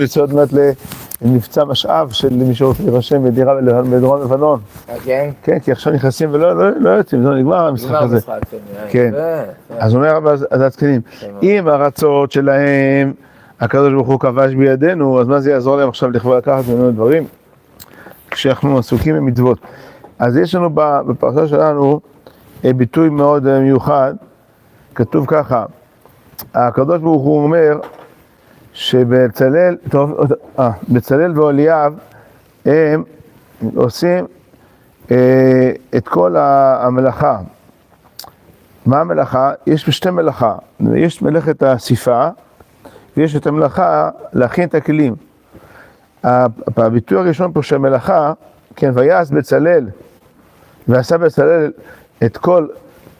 יוצא עוד מעט למבצע משאב של מי שרוצה להירשם בדירה בדרום לבנון. כן? כן, כי עכשיו נכנסים ולא יוצאים, זה נגמר המשחק הזה. כן. אז אומר רבי הזקנים, אם הרצות שלהם הקדוש ברוך הוא כבש בידינו, אז מה זה יעזור להם עכשיו לכבוד לקחת ממנו דברים? כשאנחנו עסוקים במצוות. אז יש לנו בפרשה שלנו ביטוי מאוד מיוחד, כתוב ככה, הקדוש ברוך הוא אומר שבצלאל, בצלאל ואליאב הם עושים את כל המלאכה. מה המלאכה? יש שתי מלאכה, יש מלאכת האסיפה ויש את המלאכה להכין את הכלים. הביטוי הראשון פה של המלאכה, כן, ויעש בצלאל ועשה בצלאל את כל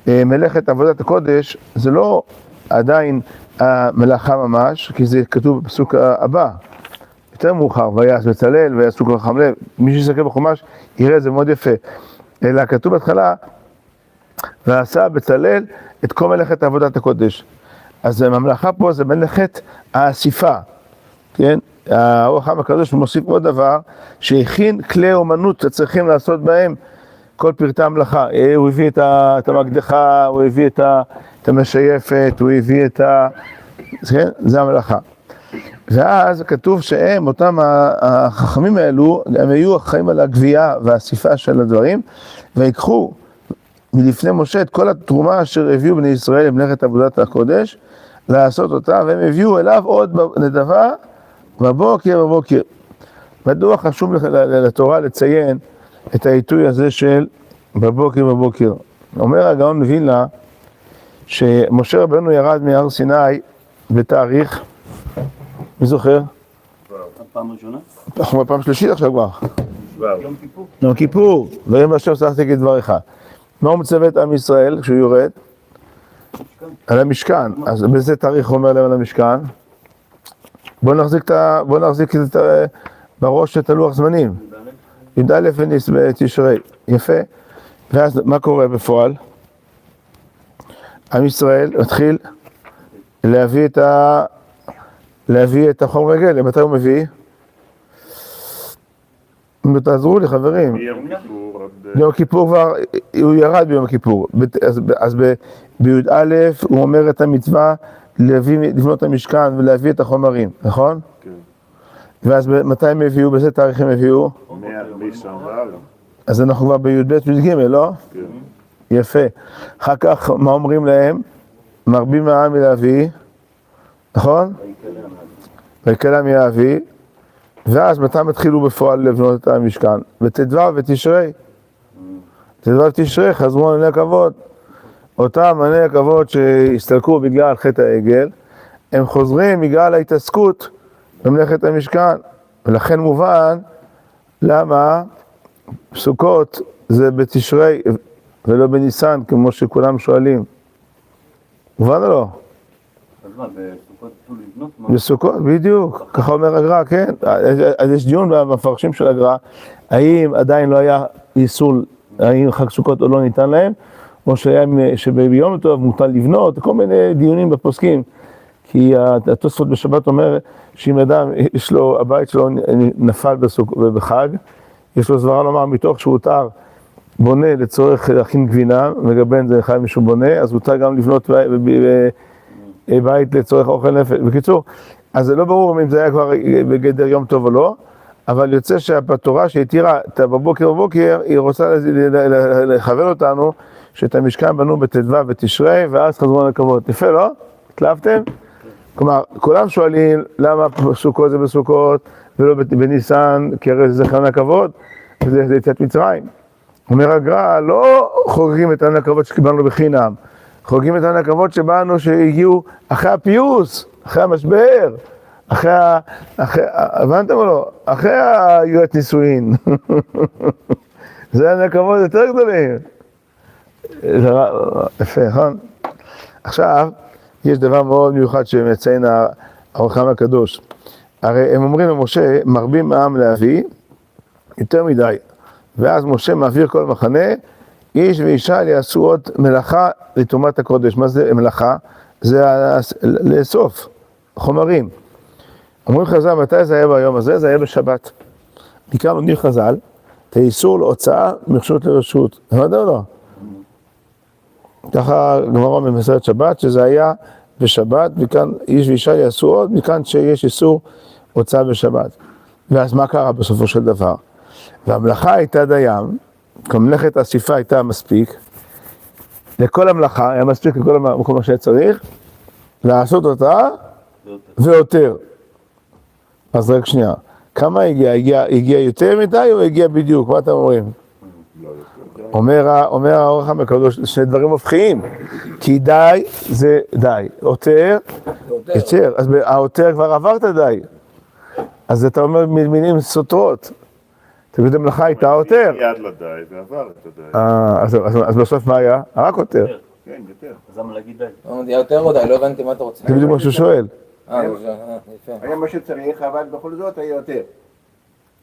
מלאכת עבודת הקודש, זה לא עדיין המלאכה ממש, כי זה כתוב בפסוק הבא, יותר מאוחר, ויעש בצלאל ויעשו כל חכם לב, מי שיסתכל בחומש יראה זה מאוד יפה, אלא כתוב בהתחלה, ועשה בצלאל את כל מלאכת עבודת הקודש. אז המלאכה פה זה מלאכת האסיפה, כן? האור החיים הקדוש מוסיף עוד דבר, שהכין כלי אומנות שצריכים לעשות בהם כל פרטי המלאכה. הוא הביא את המקדחה, הוא הביא את המשייפת, הוא הביא כן? זה המלאכה. ואז כתוב שהם, אותם החכמים האלו, הם היו אחראים על הגבייה והאסיפה של הדברים, ויקחו מלפני משה את כל התרומה אשר הביאו בני ישראל למלאכת עבודת הקודש, לעשות אותה, והם הביאו אליו עוד נדבה בבוקר. מדוע חשוב לתורה לציין את העיתוי הזה של בבוקר? אומר הגאון מווילנה שמשה רבנו ירד מהר סיני בתאריך, מי זוכר? פעם ראשונה? אנחנו בפעם שלישית עכשיו כבר. יום כיפור. יום כיפור, ויאמר השם שכתי כדבריך. מה הוא מצווה את עם ישראל כשהוא יורד? על המשכן. אז באיזה תאריך הוא אומר להם על המשכן? בואו נחזיק בראש את הלוח זמנים. י"א בתשרי. יפה. ואז מה קורה בפועל? עם ישראל מתחיל להביא את החומר גלם. מתי הוא מביא? תעזרו לי חברים. ביום כיפור כבר, הוא ירד ביום כיפור. אז בי"א הוא אומר את המצווה לבנות את המשכן ולהביא את החומרים, נכון? כן. ואז מתי הם הביאו? באיזה תאריך הם הביאו? אז אנחנו כבר בי"ב י"ג, לא? כן. יפה. אחר כך מה אומרים להם? מרבים מהעם מלהביא, נכון? ויקלם יהביא. ואז מתי מתחילו בפועל לבנות את המשכן? בט"ו ותשרי. ט"ו ותשרי חזרו עני הכבוד. אותם עני הכבוד שהסתלקו בגלל חטא העגל, הם חוזרים בגלל ההתעסקות במלאכת המשכן. ולכן מובן למה סוכות זה בתשרי ולא בניסן, כמו שכולם שואלים. מובן או לא? אז מה, בסוכות תתחילו לבנות? בסוכות, בדיוק, ככה אומר הגר"א, כן. אז יש דיון במפרשים של הגר"א, האם עדיין לא היה איסור, האם חג סוכות או לא ניתן להם, או שביום טוב מותר לבנות, כל מיני דיונים בפוסקים. כי התוספות בשבת אומר שאם אדם, יש לו, הבית שלו נפל בחג, יש לו סברה לומר מתוך שהוא הותר בונה לצורך להכין גבינה, מגבן זה חייב מישהו בונה, אז הותר גם לבנות בית לצורך אוכל נפש. בקיצור, אז זה לא ברור אם זה היה כבר בגדר יום טוב או לא, אבל יוצא שהתורה שהתירה את בבוקר, היא רוצה לכוון אותנו שאת המשכן בנו בט"ו ותשרי, ואז חזרו לכבוד. יפה, לא? התלהבתם? כלומר, כולם שואלים למה סוכות זה בסוכות ולא בניסן, כי הרי זה זכרן הכבוד, וזה יציאת מצרים. אומר הגר"א, לא חוגגים את הכבוד שקיבלנו בחינם, חוגגים את הכבוד שבאנו שהגיעו אחרי הפיוס, אחרי המשבר, הבנתם או לא? אחרי היועץ נישואין. זה הכבוד יותר גדולים. יפה, נכון? עכשיו, יש דבר מאוד מיוחד שמציין האור החיים הקדוש. הרי הם אומרים למשה, מרבים מהעם להביא, יותר מדי. ואז משה מעביר כל מחנה, איש ואישה יעשו עוד מלאכה לתרומת הקודש. מה זה מלאכה? זה לאסוף חומרים. אומרים חז"ל, מתי זה היה ביום הזה? זה היה בשבת. מכאן לומדים חז"ל, את האיסור להוצאה מרשות לרשות. הבנת או לא? ככה גמרא במסכת שבת, שזה היה בשבת, מכאן איש ואישה יעשו עוד, מכאן שיש איסור הוצאה בשבת. ואז מה קרה בסופו של דבר? והמלאכה הייתה דיים, כמלאכת האסיפה הייתה מספיק, לכל המלאכה, היה מספיק לכל המקום מה שצריך, לעשות אותה ויותר. אז רק שנייה, כמה הגיע? הגיע יותר מדי או הגיע בדיוק? מה אתם אומרים? אומר האור החיים הקדוש, שני דברים הופכיים, כי די זה די, יותר, אז היותר כבר עברת די, אז אתה אומר מילים סותרות, תגיד המלאכה הייתה יותר. יד לדי ועבר את הדי. אז בסוף מה היה? רק יותר. כן, יותר. אז למה להגיד די? אמרתי, יותר או די, לא הבנתי מה אתה רוצה. זה בדיוק מה שהוא שואל. יפה. היה מה שצריך, אבל בכל זאת היה יותר.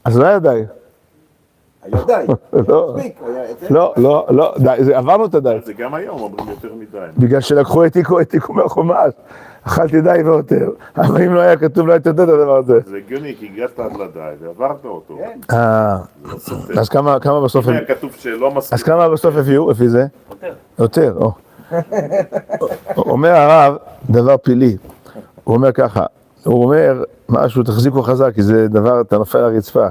אז לא היה די. היה די. לא, מספיק, היה יותר. לא, די, עברנו את הדי. זה גם היום אומרים יותר מדי. בגלל שלקחו העתיקו מהחומש, אכלתי די ויותר. אבל אם לא היה כתוב, לא הייתי יודע את הדבר הזה. זה הגיוני, כי הגעת עד לדי ועברת אותו. כן. אז כמה בסוף... אם היה כתוב שלא מספיק. אז כמה בסוף הביאו, לפי זה? יותר. יותר, או. אומר הרב, דבר פלילי. הוא אומר ככה, הוא אומר משהו, תחזיקו חזק, כי זה דבר, אתה נופל לרצפה.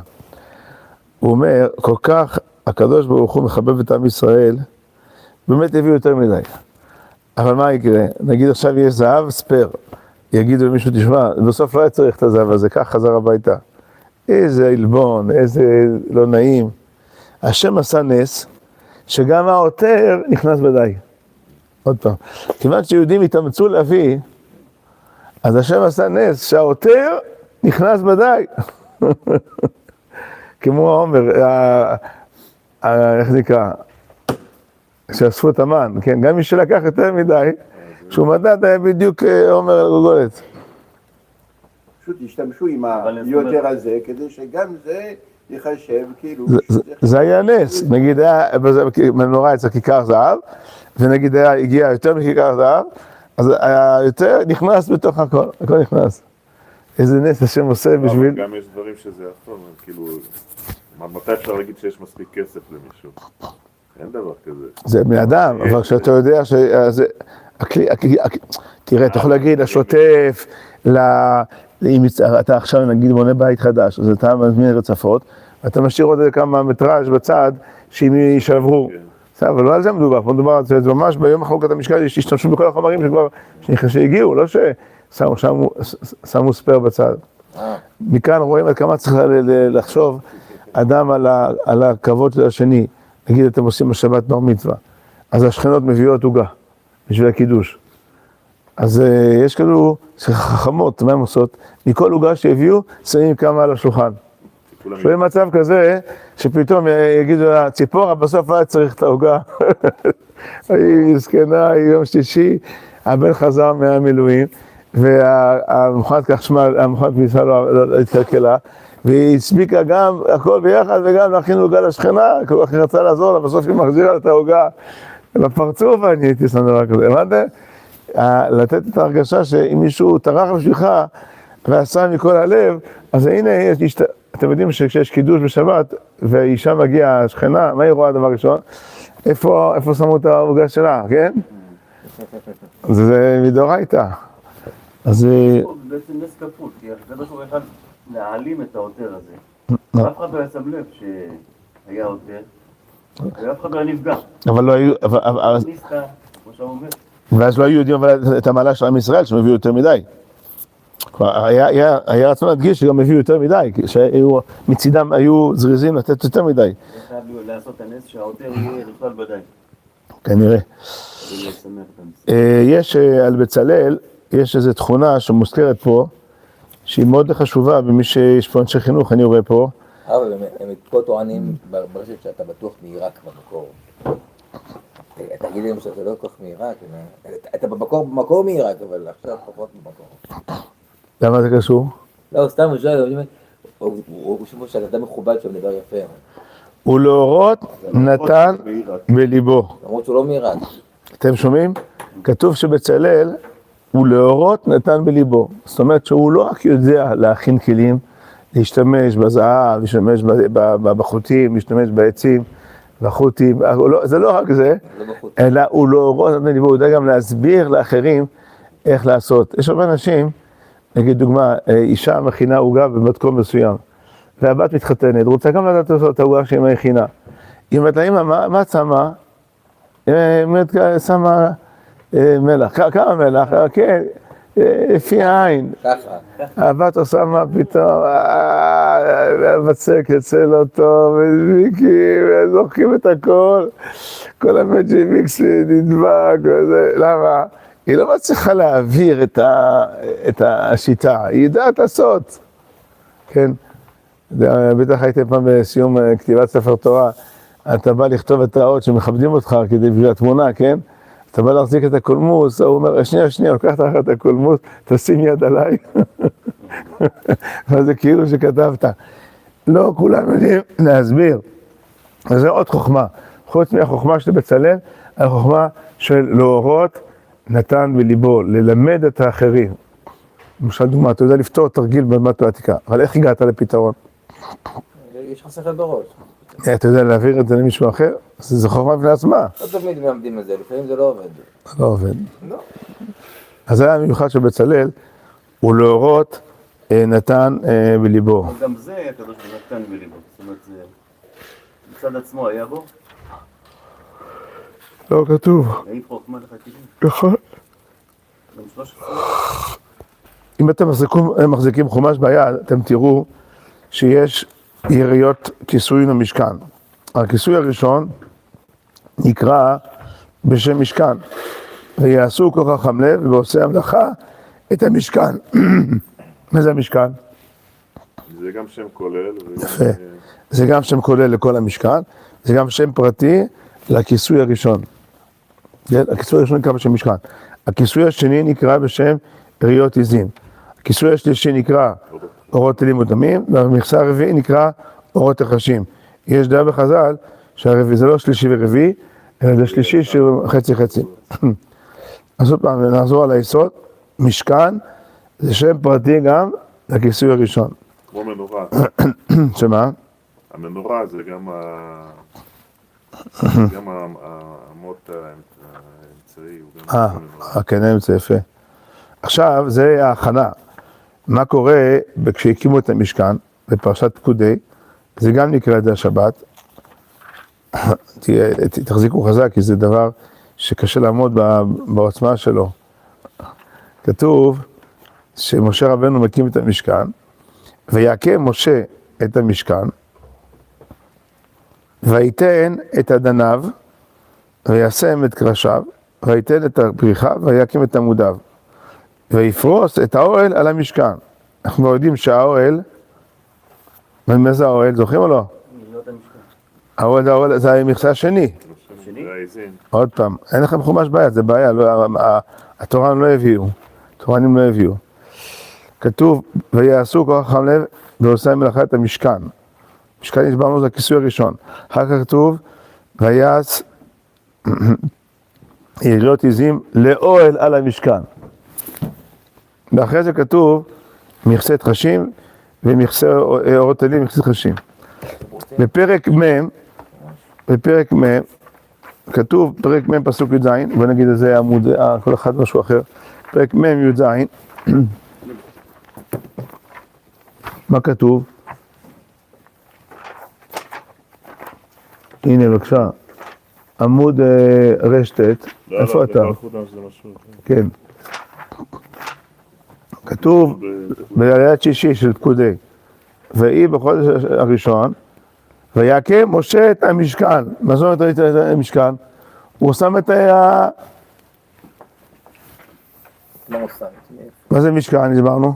הוא אומר, כל כך הקדוש ברוך הוא מחבב את עם ישראל, באמת הביאו יותר מדי. אבל מה יקרה? נגיד עכשיו יש זהב, ספר. יגידו למישהו, תשמע, בסוף לא היה צריך את הזהב הזה, כך חזר הביתה. איזה עלבון, איזה לא נעים. השם עשה נס, שגם העותר נכנס בדי. עוד פעם. כיוון שיהודים התאמצו להביא, אז השם עשה נס, שהעותר נכנס בדי. כמו העומר, איך זה נקרא? שאספו את המן, כן? גם מי שלקח יותר מדי, שהוא מדד היה בדיוק עומר על גולגולת. פשוט השתמשו עם היותר הזה, כדי שגם זה ייחשב כאילו... זה היה נס, נגיד היה מנורה אצל כיכר זהב, ונגיד היה הגיע יותר מכיכר זהב, אז היותר נכנס בתוך הכל, הכל נכנס. איזה נס השם עושה בשביל... גם יש דברים שזה יכול, כאילו... מתי אפשר להגיד שיש מספיק כסף למישהו? אין דבר כזה. זה בני אדם, אבל כשאתה יודע שזה... תראה, אתה יכול להגיד לשוטף, אם אתה עכשיו נגיד בונה בית חדש, אז אתה מזמין רצפות, ואתה משאיר עוד כמה מטראז' בצד, שאם יישברו. אבל לא על זה מדובר, פה מדובר על זה ממש ביום חלוקת המשקל, השתמשו בכל החומרים שכבר שהגיעו, לא ששמו ספר בצד. מכאן רואים עד כמה צריך לחשוב אדם על הכבוד של השני. נגיד אתם עושים בשבת בר מצווה, אז השכנות מביאות עוגה בשביל הקידוש. אז יש כאילו חכמות, מה הן עושות? מכל עוגה שהביאו, שמים כמה על השולחן. רואים מצב כזה, שפתאום יגידו לה, ציפורה, בסוף היה צריך את העוגה. היא זקנה, היא יום שלישי, הבן חזר מהמילואים, והמכונת חשמל, המכונת כביסה לא התקלקלה, והיא הספיקה גם הכל ביחד וגם להכין עוגה לשכנה, כל כך היא רצה לעזור לה, בסוף היא מחזירה את העוגה לפרצוף, אני הייתי שם דבר כזה. הבנתם? לתת את ההרגשה שאם מישהו טרח בשבילך ועשה מכל הלב, אז הנה, אתם יודעים שכשיש קידוש בשבת והאישה מגיעה, השכנה, מה היא רואה דבר ראשון? איפה שמו את העוגה שלה, כן? זה מדאורייתא. אז... בעצם נס כפול, כי הקדוש ברוך הוא אחד להעלים את העותר הזה. אף אחד לא ישם לב שהיה עותר, ואף אחד לא נפגע. אבל לא היו... ניסתה, כמו שהוא אומר. ואז לא היו יודעים אבל את המעלה של עם ישראל, שהם הביאו יותר מדי. היה רצון להדגיש שגם הביאו יותר מדי, שמצידם היו זריזים לתת יותר מדי. זה חייב לעשות הנס שהעותר יהיה בכלל בדי. כנראה. יש על בצלאל, יש איזו תכונה שמוזכרת פה, שהיא מאוד חשובה במי שיש פה אנשי חינוך, אני רואה פה. אבל הם פה טוענים ברשת שאתה בטוח מעיראק במקור. תגיד לי שאתה לא כל כך מעיראק, אתה במקור מעיראק, אבל עכשיו פחות במקור. למה זה קשור? לא, סתם הוא שואל, הוא חושב שאתה אדם מכובד שם דבר יפה. ולאורות נתן בליבו. למרות שהוא לא מעיראק. אתם שומעים? כתוב שבצלאל, ולאורות נתן בליבו. זאת אומרת שהוא לא רק יודע להכין כלים, להשתמש בזהב, להשתמש בחוטים, להשתמש בעצים, בחוטים, זה לא רק זה, אלא הוא לאורות נתן בליבו, הוא יודע גם להסביר לאחרים איך לעשות. יש הרבה אנשים, נגיד דוגמה, אישה מכינה עוגה במתכון מסוים, והבת מתחתנת, רוצה גם לדעת לעשות את העוגה שהיא מכינה. היא אומרת לה, אמא, מה את שמה? היא אומרת, שמה מלח. כמה מלח? כן, לפי העין. ככה. הבת עושה מה פתאום, הבצק יצא לא טוב, וזמיקים, זורקים את הכל, כל המג'י מיקס נדבק, וזה, למה? היא לא מצליחה להעביר את השיטה, היא יודעת לעשות, כן? בטח הייתם פעם בסיום כתיבת ספר תורה, אתה בא לכתוב את האות שמכבדים אותך כדי בשביל התמונה, כן? אתה בא להחזיק את הקולמוס, הוא אומר, שנייה, לוקח תחת את הקולמוס, תשים יד עליי. וזה כאילו שכתבת. לא, כולם יודעים להסביר. אז זה עוד חוכמה. חוץ מהחוכמה של בצלאל, החוכמה של להורות נתן בליבו, ללמד את האחרים. למשל דוגמה, אתה יודע לפתור תרגיל במתמטיקה, אבל איך הגעת לפתרון? יש לך שכל בראש. אתה יודע להעביר את זה למישהו אחר? זה חוכמה בפני עצמה. לא תמיד מלמדים את זה, לפעמים זה לא עובד. לא עובד. לא. אז זה היה המיוחד של בצלאל, הוא להורות נתן בליבו. גם זה הקדוש ברוך הוא נתן בליבו. זאת אומרת, זה מצד עצמו היה בו? לא כתוב. היית חוכמה לך כאילו? נכון. גם 13? אם אתם מחזיקים חומש ביד, אתם תראו שיש יריות כיסוי למשכן. הכיסוי הראשון נקרא בשם משכן. ויעשו כל חכם לב ועושה המלאכה את המשכן. מה זה המשכן? זה גם שם כולל. יפה. זה גם שם כולל לכל המשכן. זה גם שם פרטי לכיסוי הראשון. הכיסוי הראשון נקרא בשם משכן. הכיסוי השני נקרא בשם יריות עזים. הכיסוי השלישי נקרא אורות אלים ודמים, והמכסה הרביעי נקרא אורות תחשים. יש דעה בחז"ל שהרביעי זה לא שלישי ורביעי, אלא זה שלישי שהוא חצי חצי. אז עוד פעם, נחזור על היסוד, משכן זה שם פרטי גם לכיסוי הראשון. כמו מנורה. שמה? המנורה זה גם המות האמצעי. כן, האמצעי, יפה. עכשיו, זה ההכנה. מה קורה כשהקימו את המשכן, בפרשת פקודי, זה גם נקרא את זה השבת. תחזיקו חזק, כי זה דבר שקשה לעמוד בעוצמה שלו. כתוב שמשה רבנו מקים את המשכן, ויקם משה את המשכן, ויתן את אדניו, וישם את קרשיו, ויתן את הפריחה, ויקים את עמודיו, ויפרוס את האוהל על המשכן. אנחנו יודעים שהאוהל, מה זה האוהל? זוכרים או לא? האוהל זה המכסה השני. עוד פעם, אין לכם חומש ביד, זה בעיה, התורנים לא הביאו. כתוב, ויעשו כל חכם לב, ועושה מלאכה את המשכן. משכן הסברנו זה הכיסוי הראשון. אחר כך כתוב, ויעש יריות עזים לאוהל על המשכן. ואחרי זה כתוב, מכסה תחשים, ומכסה אורות אלים, מכסה תחשים. בפרק מ', כתוב, פרק מ' פסוק י"ז, בוא נגיד את זה עמוד, כל אחד משהו אחר, פרק מ' י"ז, מה כתוב? הנה בבקשה, עמוד רשת, איפה אתה? כן. כתוב בעליית שישי של פקודי, והיא בחודש הראשון, ויקם משה את המשכן. מה זאת אומרת את המשכן? הוא שם את מה זה משכן? הסברנו?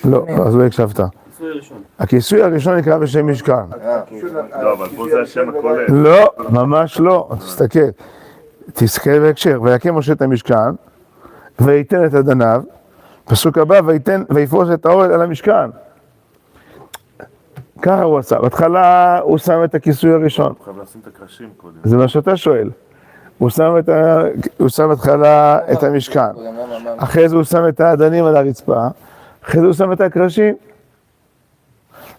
לא, אז לא הקשבת. הכיסוי הראשון נקרא בשם משכן. לא, אבל פה זה השם הכולל. לא, ממש לא. תסתכל בהקשר. ויקם משה את המשכן, ויתן את אדניו, פסוק הבא, ויפרוס את האוהל על המשכן. ככה הוא עשה. בהתחלה הוא שם את הכיסוי הראשון. הוא חייב לשים את הקרשים קודם. זה מה שאתה שואל. הוא שם בהתחלה את המשכן, אחרי זה הוא שם את האדנים על הרצפה, אחרי זה הוא שם את הקרשים,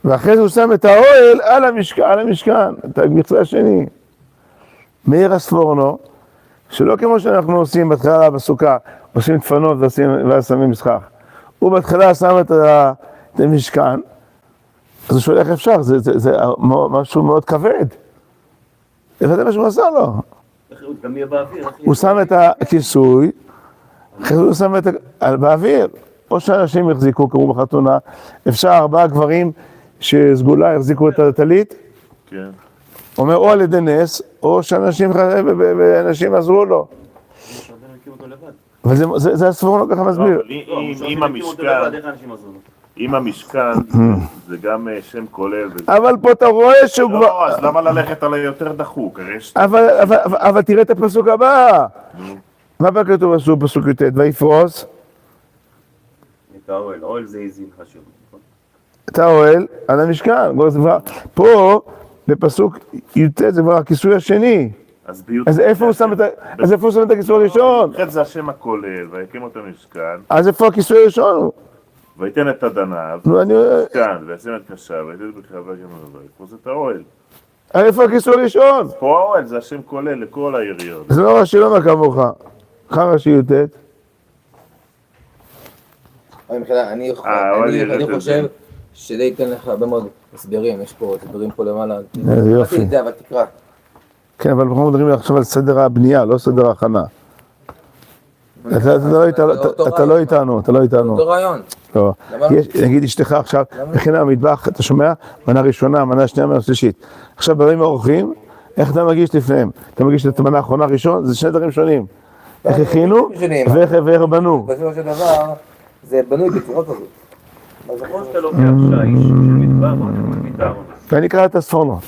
ואחרי זה הוא שם את האוהל על המשכן, את המכסה השני. מאיר הספורנו, שלא כמו שאנחנו עושים בהתחלה בסוכה, עושים דפנות ואז שמים מסכך. הוא בהתחלה שם את המשכן, אז הוא שואל איך אפשר, זה משהו מאוד כבד. זה מה שהוא עשה לו. הוא שם את הכיסוי, אחרי זה הוא שם את באוויר. או שאנשים יחזיקו, כמו בחתונה, אפשר 4 גברים שסגולה יחזיקו את הטלית. כן. אומר או על ידי נס, או שאנשים עזרו לו. אבל זה הספורנו ככה מסביר. אם המשכן זה גם שם כולל. אבל פה אתה רואה שהוא כבר... לא, אז למה ללכת על היותר דחוק? אבל תראה את הפסוק הבא. מה בא כתוב בפסוק י"ט? ויפרוס? את האוהל, האוהל זה עזים חשוב. את האוהל על המשכן. פה בפסוק י"ט זה כבר הכיסוי השני. אז איפה הוא שם את הכיסוי הראשון? חטא זה השם הכולל, ויקם אותו משכן. אז איפה הכיסוי הראשון? ויתן את אדניו, משכן, וישים את קשה, ויתן את בקרבה גם לבית. פה זה את האוהל. איפה הכיסוי הראשון? פה האוהל זה השם כולל לכל היריות. זה לא רש"י לא כמוך. רש"י י"ט. אני חושב שזה ייתן לך הרבה מאוד הסברים, יש פה הסברים פה למעלה. זה יופי. אבל תקרא. כן, אבל אנחנו מדברים עכשיו על סדר הבנייה, לא סדר ההכנה. אתה לא איתנו. אותו רעיון. לא. נגיד אשתך עכשיו, מכינה במטבח, אתה שומע? מנה ראשונה, מנה שנייה, מנה שלישית. עכשיו באים האורחים, איך אתה מגיש לפניהם? אתה מגיש את המנה האחרונה ראשון? זה 2 דברים שונים. איך הכינו ואיך בנו. בסופו של דבר, זה בנוי בצורה כזאת. אז נכון שאתה לוקח שיש מטבח או פתרון. ואני אקרא את הספורנו.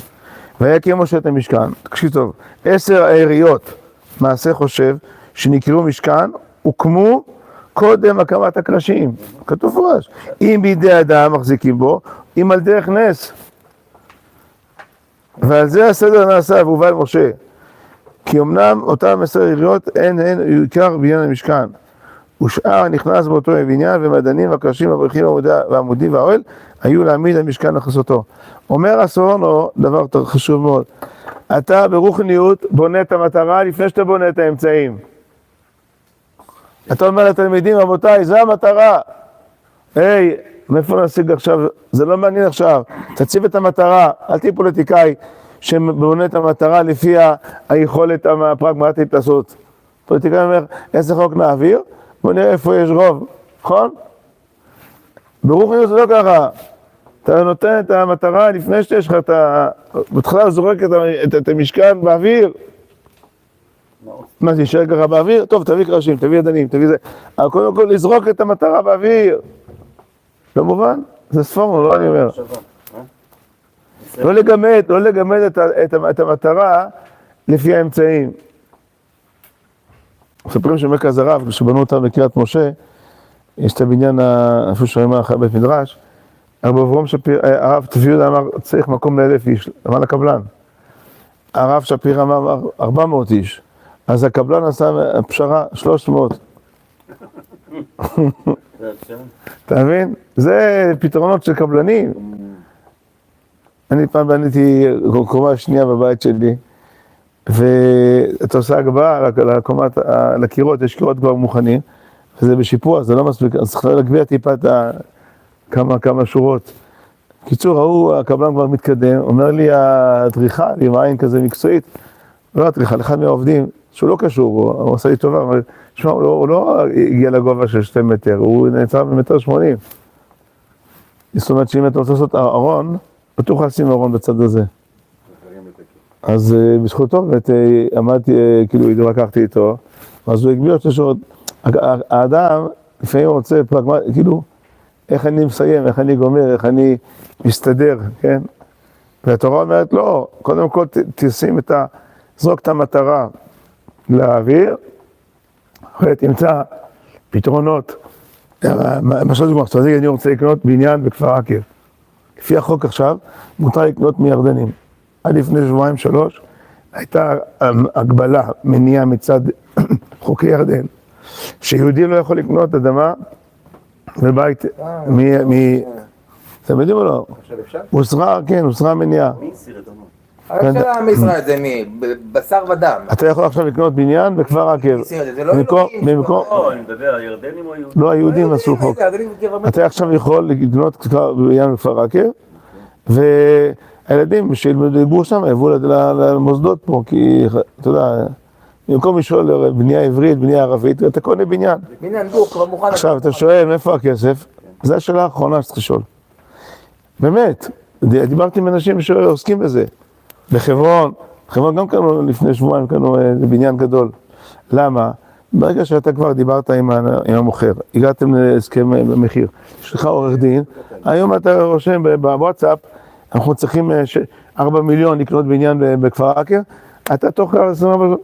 ויקם משה את המשכן, תקשיב טוב, 10 העיריות, מעשה חושב, שנקראו משכן, הוקמו קודם הקמת הקרשים. כתוב פורש. אם בידי אדם מחזיקים בו, אם על דרך נס. ועל זה הסדר נעשה והובא אל משה. כי אמנם אותם 10 עיריות הן עיקר בניין המשכן. ושאר נכנס באותו בניין, ומדנים והקרשים והבריחים והעמודים והאוהל היו להעמיד המשכן לכסותו. אומר הספורנו דבר חשוב מאוד, אתה ברוחניות בונה את המטרה לפני שאתה בונה את האמצעים. אתה אומר לתלמידים, רבותיי, זו המטרה. היי, מאיפה נשיג עכשיו? זה לא מעניין עכשיו. תציב את המטרה, אל תהיה פוליטיקאי שבונה את המטרה לפי היכולת הפרגמטית לעשות. פוליטיקאי אומר, איזה חוק נעביר? בוא נראה איפה יש רוב, נכון? ברוחניות זה לא ככה. אתה נותן את המטרה לפני שיש לך בתחילה זורק את המשכן באוויר. מה זה, יישאר ככה באוויר? טוב, תביא קרשים, תביא ידנים, תביא זה. אבל קודם כל לזרוק את המטרה באוויר. לא מובן? זה ספורנו, לא אני אומר. לא לגמד את המטרה לפי האמצעים. מספרים שמרכז הרב, כשבנו אותם בקריית משה, יש את הבניין, איפה שרואים אחרי בית מדרש, הרב צבי אמר, צריך מקום ל1,000 איש, אמר לקבלן. הרב שפיר אמר 400 איש, אז הקבלן עשה פשרה 300. אתה מבין? זה פתרונות של קבלנים. אני פעם בניתי קומה שנייה בבית שלי, ואתה עושה הגבהה לקירות, יש קירות כבר מוכנים, וזה בשיפוע, זה לא מספיק, אז צריך להגביה טיפה את כמה שורות. קיצור, הקבלן כבר מתקדם, אומר לי הדריכל, עם עין כזה מקצועית, לא הדריכל, אחד מהעובדים, שהוא לא קשור, הוא עושה לי טובה, אבל שמע, הוא לא הגיע לגובה של 2 מטר, הוא נעצר ב1.80 מטר. זאת אומרת שאם אתה רוצה לעשות ארון, בטוח לשים ארון בצד הזה. אז בזכותו, עמדתי, כאילו התווכחתי איתו, אז הוא הגביר 2 שורות. האדם לפעמים רוצה פרגמט, כאילו, איך אני מסיים, איך אני גומר, איך אני מסתדר, כן? והתורה אומרת, לא, קודם כל תשים זרוק את המטרה לאוויר, ותמצא פתרונות. למשל דוגמא, אני רוצה לקנות בניין בכפר עקב. לפי החוק עכשיו, מותר לקנות מירדנים. עד לפני 2-3 שבועות, הייתה הגבלה, מניעה מצד חוקי ירדן, שיהודי לא יכול לקנות אדמה בבית, אתם יודעים או לא? הוסרה, כן, הוסרה מניעה. מי הסיר את המון? הממשלה מישראל זה מי? בשר ודם. אתה יכול עכשיו לקנות בניין בכפר עקב. זה לא אלוהים. לא, אני מדבר על ירדנים או יהודים? לא, היהודים עשו חוק. אתה עכשיו יכול לקנות בניין בכפר עקב, והילדים שילמדו שם יבואו למוסדות פה, כי אתה יודע, במקום לשאול בנייה עברית, בנייה ערבית, אתה קונה בניין. בניין גוף, כבר מוכן. עכשיו, אתה שואל מאיפה הכסף? זו השאלה האחרונה שצריך לשאול. באמת, דיברתי עם אנשים שעוסקים בזה. בחברון גם קנו לפני שבועיים, קנו בניין גדול. למה? ברגע שאתה כבר דיברת עם המוכר, הגעתם להסכם במחיר, יש לך עורך דין, היום אתה רושם בוואטסאפ, אנחנו צריכים 4 מיליון לקנות בניין בכפר עקב, אתה תוך 24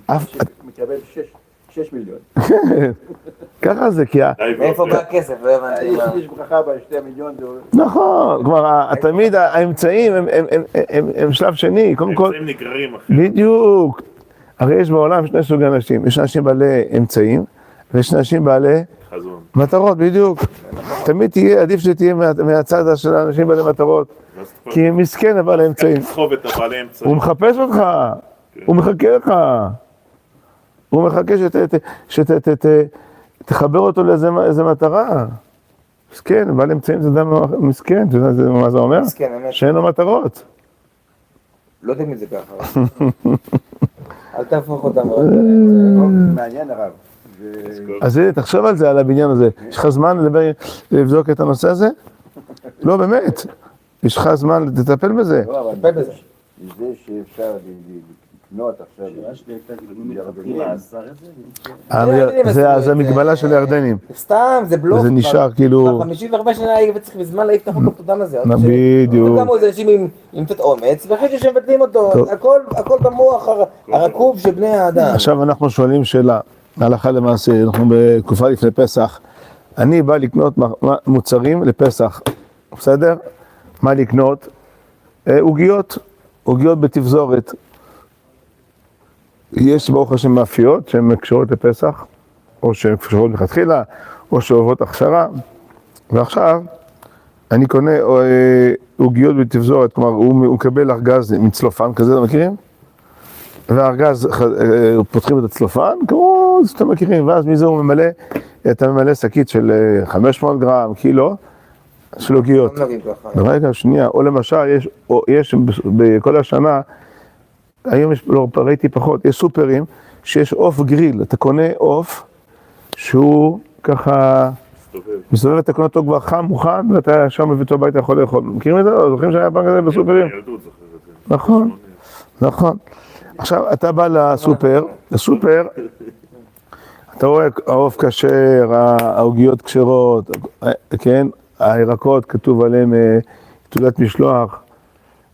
מקבל 6 מיליון. ככה זה, כי... מאיפה בא הכסף? לא הבנתי. יש ברכה ב2 מיליון. נכון, כלומר, תמיד האמצעים הם שלב שני, קודם כל... האמצעים נגררים אחרי. בדיוק. הרי יש בעולם שני סוגי אנשים, יש אנשים בעלי אמצעים, ויש אנשים בעלי... חזון. מטרות, בדיוק. תמיד עדיף שתהיה מהצד של האנשים בעלי מטרות, כי הם מסכן אבל האמצעים. לסחוב את הבעלי אמצעים. הוא מחפש אותך, הוא מחכה לך. הוא מחכה שתחבר אותו לאיזה מטרה. מסכן, בעל אמצעים זה אדם מסכן, אתה יודע מה זה אומר? מסכן, אמת. שאין לו מטרות. לא יודעים את זה ככה. אל תהפוך אותם. מעניין הרב. אז תחשוב על זה, על הבניין הזה. יש לך זמן לבדוק את הנושא הזה? לא, באמת. יש לך זמן לטפל בזה. טפל בזה. זה שאפשר לקנות עכשיו. זה המגבלה של הירדנים. סתם, זה בלוף. וזה נשאר כאילו... 54 שנה היה וצריך בזמן להעיף את החוק הפתודם הזה. בדיוק. גם עוד אנשים עם קצת אומץ, ואחרי שמבטלים אותו, הכל במוח הרקוב של בני האדם. עכשיו אנחנו שואלים שאלה, הלכה למעשה, אנחנו בתקופה לפני פסח, אני בא לקנות מוצרים לפסח, בסדר? מה לקנות? עוגיות בתפזורת. יש ברוך השם מאפיות שהן קשורות לפסח, או שהן קשורות לכתחילה, או שעוברות הכשרה, ועכשיו אני קונה עוגיות בתפזורת, כלומר הוא מקבל ארגז מצלופן כזה, אתם מכירים? והארגז, פותחים את הצלופן, כמו שאתם מכירים, ואז מזה הוא ממלא, אתה ממלא שקית של 500 גרם, קילו, של עוגיות. רגע, שנייה, או למשל, יש בכל השנה, היום יש, לא ראיתי פחות, יש סופרים שיש עוף גריל, אתה קונה עוף שהוא ככה מסתובב, אתה קונה אותו כבר חם, מוכן, ואתה שם מביא אותו הביתה יכול לאכול. מכירים את זה? זוכרים שהיה פעם כזה בסופרים? נכון, נכון. עכשיו, אתה בא לסופר, אתה רואה העוף כשר, העוגיות כשרות, כן? הירקות כתוב עליהם תעודת משלוח.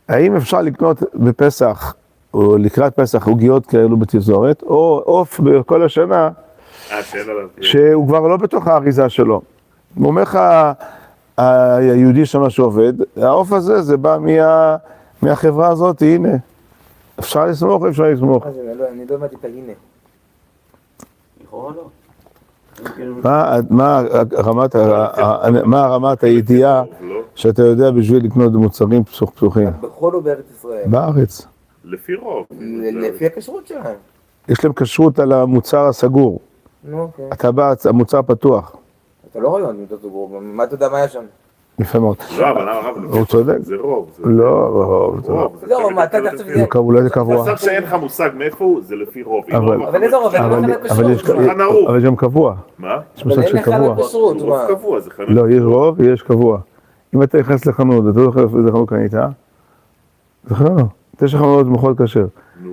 האם אפשר לקנות בפסח, או לקראת פסח, עוגיות כאלו בתפזורת, או עוף בכל השנה, שהוא כבר לא בתוך האריזה שלו. הוא אומר לך, היהודי שם שעובד, העוף הזה, זה בא מהחברה הזאת, הנה. אפשר לסמוך או אפשר לסמוך? אני לא הבנתי את הגינה. לכאורה לא. מה רמת הידיעה שאתה יודע בשביל לקנות מוצרים פתוחים? בכל או בארץ ישראל? בארץ. לפי רוב. לפי הכשרות שלהם. יש להם כשרות על המוצר הסגור. נו, אוקיי. אתה בא, המוצר פתוח. אתה לא רואה את הסגור, מה אתה יודע מה היה שם? יפה מאוד. לא, אבל הרב, הוא צודק. זה רוב. לא, רוב. לא, מה אתה תחשב שזה? אולי זה קבוע. בסוף שאין לך מושג מאיפה הוא, זה לפי רוב. אבל איזה רוב? אבל יש גם קבוע. מה? יש מושג של קבוע. כשרות, רוב קבוע, זה חנות. לא, יש רוב ויש קבוע. אם אתה נכנס לחנות, אתה לא זוכר איזה חנות קנית, זוכר? 9 חנויות מוכרות כשר.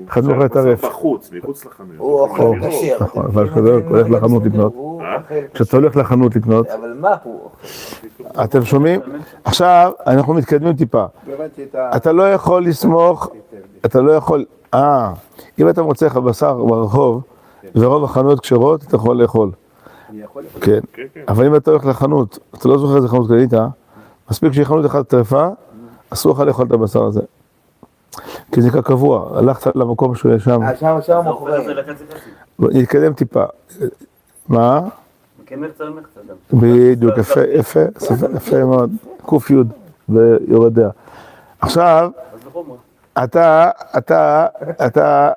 אחד מוכר טרף. בחוץ, מחוץ לחנות. הוא אוכל כשר. נכון, אבל כשאתה הולך לחנות לקנות. כשאתה הולך לחנות לקנות. אבל מה הוא? אתם שומעים? עכשיו, אנחנו מתקדמים טיפה. אתה לא יכול לסמוך, אתה לא יכול, אם אתה מוצא לך בשר ברחוב, ורוב החנויות כשרות, אתה יכול לאכול. כן. אבל אם אתה הולך לחנות, אתה לא זוכר איזה חנות קנית, מספיק שהיא חנות אחת טרפה, אסור לך לאכול את הבשר הזה. כי זה קבוע, הלכת למקום שהוא שם. שם זה הופך את מוכרים. זה לחצי חצי. נתקדם טיפה. מה? כמחצה למחצה גם. בדיוק, יפה מאוד. קוף יוד ויורד דעה. עכשיו, אז לחומרה.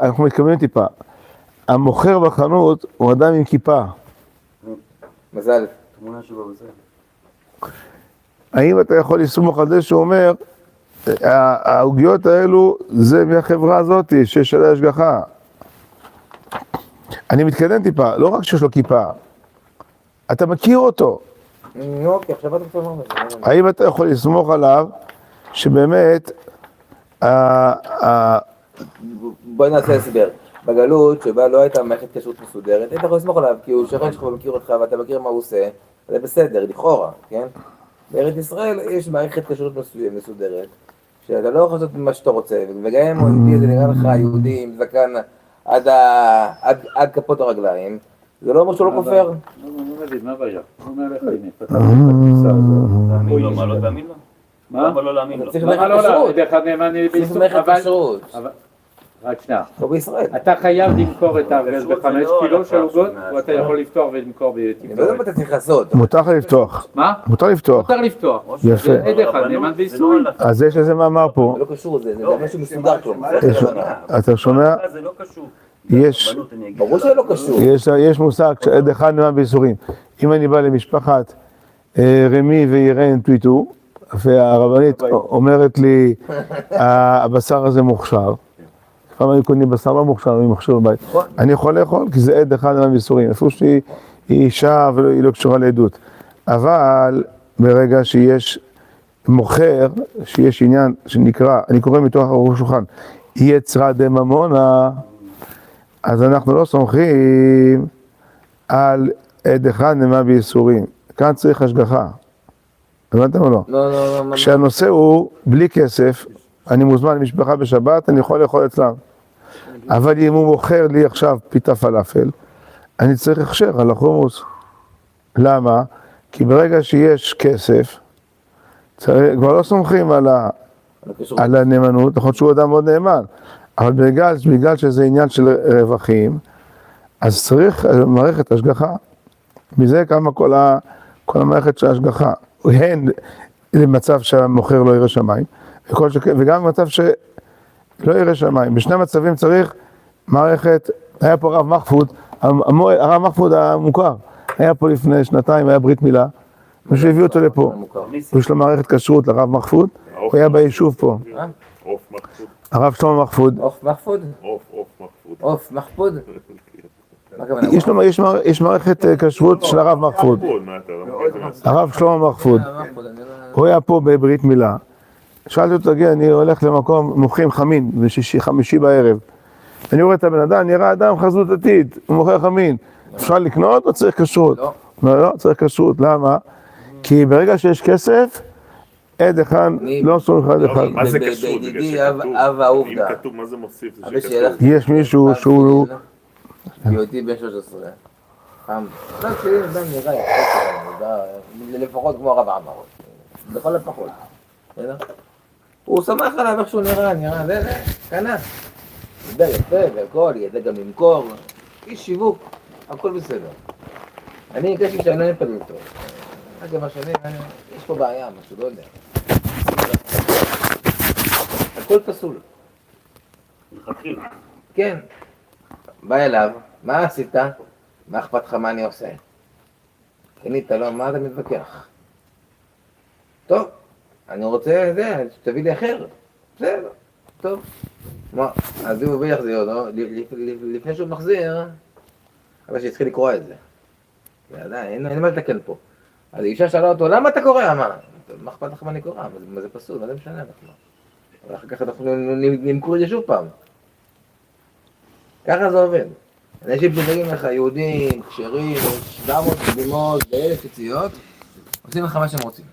אנחנו מתכוונים טיפה. המוכר בחנות הוא אדם עם כיפה. מזל. תמונה שלו וזה. האם אתה יכול לסמוך על זה שהוא אומר, העוגיות האלו זה מהחברה הזאת שיש עליה השגחה. אני מתקדם טיפה, לא רק שיש לו כיפה, אתה מכיר אותו. אוקיי, עכשיו אתה כבר אומר. האם אתה יכול לסמוך עליו שבאמת בואי נעשה הסבר. בגלות שבה לא הייתה מערכת כשרות מסודרת, היית יכול לסמוך עליו כי הוא שכן שלך ומכיר אותך ואתה מכיר מה הוא עושה, זה בסדר, לכאורה, כן? בארץ ישראל יש מערכת כשרות מסודרת שאתה לא יכול לעשות מה שאתה רוצה, וגם אם הוא הביא את זה נראה לך יהודי עם זקן עד כפות הרגליים, זה לא אומר שהוא לא כופר. לא מבין, מה הבעיה? הוא אומר לך, הנה, פתח את הקופסה הזאת. תאמין לו, מה לא תאמין לו? מה? למה לא להאמין לו? צריך למה מערכת לא כשרות. דרך הנאמן צריך באיסור, מערכת כשרות. רק שנייה. לא בישראל. אתה חייב למכור את הארגז כשרות זה ב5 לא קילו על של עוגות, הפרש או אתה יכול לפתוח ולמכור אני לא יודע בתקשורת? מה אתה צריך לעשות. מותר לך לפתוח. מה? מותר לפתוח. מותר לפתוח. יפה. זה עד אחד, נאמן באיסורים. אז יש איזה מאמר פה, זה לא קשור, זה משהו מסודר כלומר. אתה שומע? זה לא קשור. יש, רבנות, אני אגיד. ברור שלא קשור. יש מושג שעד אחד נאמן בייסורים. אם אני בא למשפחת רמי וירן טוויטו, והרבנית אומרת לי, הבשר הזה מוכשר, פעם היו קונים בשר לא מוכשר, אני מוכשר בבית. אני יכול לאכול כי זה עד אחד נאמן בייסורים. אפילו שהיא אישה והיא לא קשורה לעדות. אבל ברגע שיש מוכר, שיש עניין שנקרא, אני קורא מתוך ארוך שולחן, יצרא דממונא, אז אנחנו לא סומכים על עד אחד נאמן בייסורים. כאן צריך השגחה. הבנתם או לא? לא. כשהנושא הוא בלי כסף, אני מוזמן למשפחה בשבת, אני יכול לאכול אצלם. אבל אם הוא מוכר לי עכשיו פיתה פלאפל, אני צריך הכשר על החומוס. למה? כי ברגע שיש כסף, כבר לא סומכים על הנאמנות, נכון שהוא אדם מאוד נאמן, אבל בגלל שזה עניין של רווחים, אז צריך מערכת השגחה. מזה קמה כל המערכת של ההשגחה. הן למצב שהמוכר לא ירא שמיים, וגם במצב שלא ירא שמיים. בשני מצבים צריך מערכת, היה פה הרב מחפוד, הרב מחפוד המוכר, היה פה לפני שנתיים, היה ברית מילה, ושהביא אותו לפה. יש לו מערכת כשרות לרב מחפוד, הוא היה ביישוב פה. עוף מחפוד. הרב שלמה מחפוד. עוף מחפוד? עוף מחפוד. עוף מחפוד? יש מערכת כשרות של הרב מחפוד. הרב שלמה מחפוד. הוא היה פה בברית מילה. שאלתי אותו, תגיד, אני הולך למקום, מוכרים חמין, חמישי בערב. אני רואה את הבן אדם, נראה אדם חזות עתיד, הוא מוכר חמין. אפשר לקנות או צריך כשרות? לא, צריך כשרות. למה? כי ברגע שיש כסף, עד אחד, לא סומך עד אחד. מה זה כשרות? אם כתוב, מה זה מוסיף? יש מישהו שהוא... יהודי בן 13. פעם, לא שלי אדם נראה יפה, לפחות כמו הרב עמר. בכל הפחות. הוא שמח עליו איך שהוא נראה, זה, קנה. ידע יפה והכל, ידע גם למכור. איש שיווק, הכל בסדר. אני הרגשתי שאני לא נפל איתו. רק דבר שני, יש פה בעיה, משהו, לא יודע. הכל פסול. כן. בא אליו, מה עשית? מה אכפת לך מה אני עושה? קנית, לא, מה אתה מתווכח? טוב, אני רוצה, תביא לי אחר. בסדר, טוב. מה, אז הוא מביא יחזיר אותו, לפני שהוא מחזיר, אבל שהתחיל לקרוא את זה. אין מה לתקן פה. אז האישה שאלה אותו, למה אתה קורא? מה אכפת לך מה אני קורא? מה זה פסול? מה זה משנה אנחנו? אבל אחר כך אנחנו נמכור את זה שוב פעם. ככה זה עובד. אנשים מדברים לך, יהודים, כשרים, 700 קדימות, ב1,000 יציאות, עושים לך מה שהם רוצים.